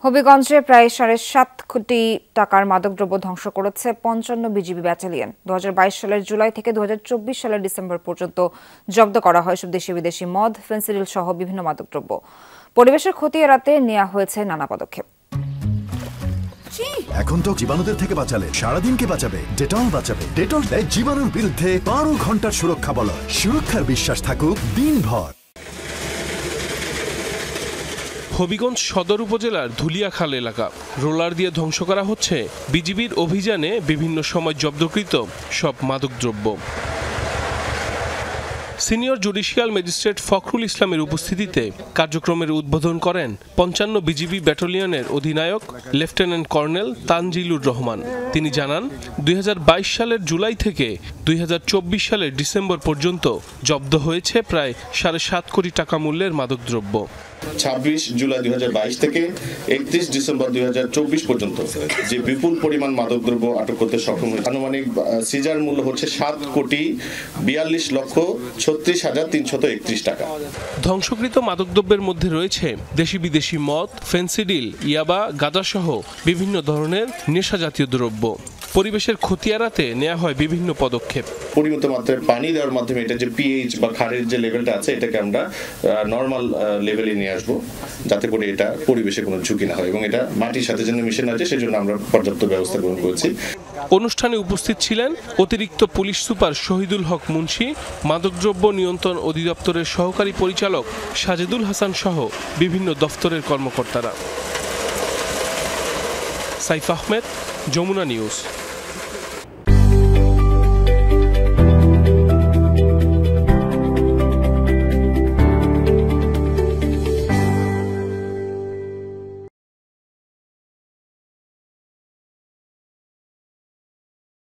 হবিগঞ্জে প্রায় 7.5 কোটি টাকার মাদকদ্রব্য ধ্বংস করেছে 55 বিজিবি ব্যাটালিয়ন। 2022 সালের জুলাই থেকে 2024 সালের ডিসেম্বর পর্যন্ত জব্দ করা হয় সব দেশি বিদেশি মদ, ফেন্সিডিল সহ বিভিন্ন মাদকদ্রব্য। পরিবেশের ক্ষতি এড়াতে নেওয়া হয়েছে নানা পদক্ষেপ। এখন তো জীবাণুদের থেকে বাঁচালে সারাদিনকে বাঁচাবে, ডেটল বাঁচাবে। ডেটল দেয় জীবাণুর বিরুদ্ধে 12 ঘন্টার সুরক্ষা বলয়। সুরক্ষার বিশ্বাস থাকুক দিনভর। হবিগঞ্জ সদর উপজেলার ধুলিয়াখাল এলাকা রোলার দিয়ে ধ্বংস করা হচ্ছে বিজিবির অভিযানে বিভিন্ন সময় জব্দকৃত সব মাদকদ্রব্য। সিনিয়র জুডিশিয়াল ম্যাজিস্ট্রেট ফখরুল ইসলামের উপস্থিতিতে কার্যক্রমের উদ্বোধন করেন 55 বিজিবি ব্যাটালিয়নের অধিনায়ক লেফটেন্যান্ট কর্নেল তানজিলুর রহমান। তিনি জানান, 2022 সালের জুলাই থেকে 2024 সালের ডিসেম্বর পর্যন্ত জব্দ হয়েছে প্রায় 7.5 কোটি টাকা মূল্যের মাদকদ্রব্য। 26 জুলাই 2022 থেকে 31 ডিসেম্বর 2024 পর্যন্ত যে বিপুল পরিমাণ মাদকদ্রব্য আটক করতে সক্ষম হয়েছে। আনুমানিক সিজার মূল্য হচ্ছে 7,42,36,331 টাকা। ধ্বংসকৃত মাদকদ্রব্যের মধ্যে রয়েছে দেশি বিদেশি মদ, ফেন্সিডিল, ইয়াবা, গাঁজাসহ বিভিন্ন ধরনের নেশা জাতীয় দ্রব্য। পরিবেশের ক্ষতি এড়াতে নেওয়া হয় বিভিন্ন পদক্ষেপ। পরিমিত মাত্রায় পানি দেওয়ার মাধ্যমে এটা যে পিএইচ বা ক্ষারের যে লেভেলটা আছে এটাকে আমরা নরমাল লেভেলে নিয়ে আসবো, যাতে করে এটা পরিবেশে কোনো ঝুঁকি না হয় এবং এটা মাটির সাথে যেন মিশে না যায়, সেজন্য আমরা পর্যাপ্ত ব্যবস্থা গ্রহণ করেছি। অনুষ্ঠানে উপস্থিত ছিলেন অতিরিক্ত পুলিশ সুপার শহীদুল হক মুন্সি, মাদকদ্রব্য নিয়ন্ত্রণ অধিদপ্তরের সহকারী পরিচালক সাজেদুল হাসান সহ বিভিন্ন দফতরের কর্মকর্তারা। সাইফ আহমেদ, যমুনা নিউজ।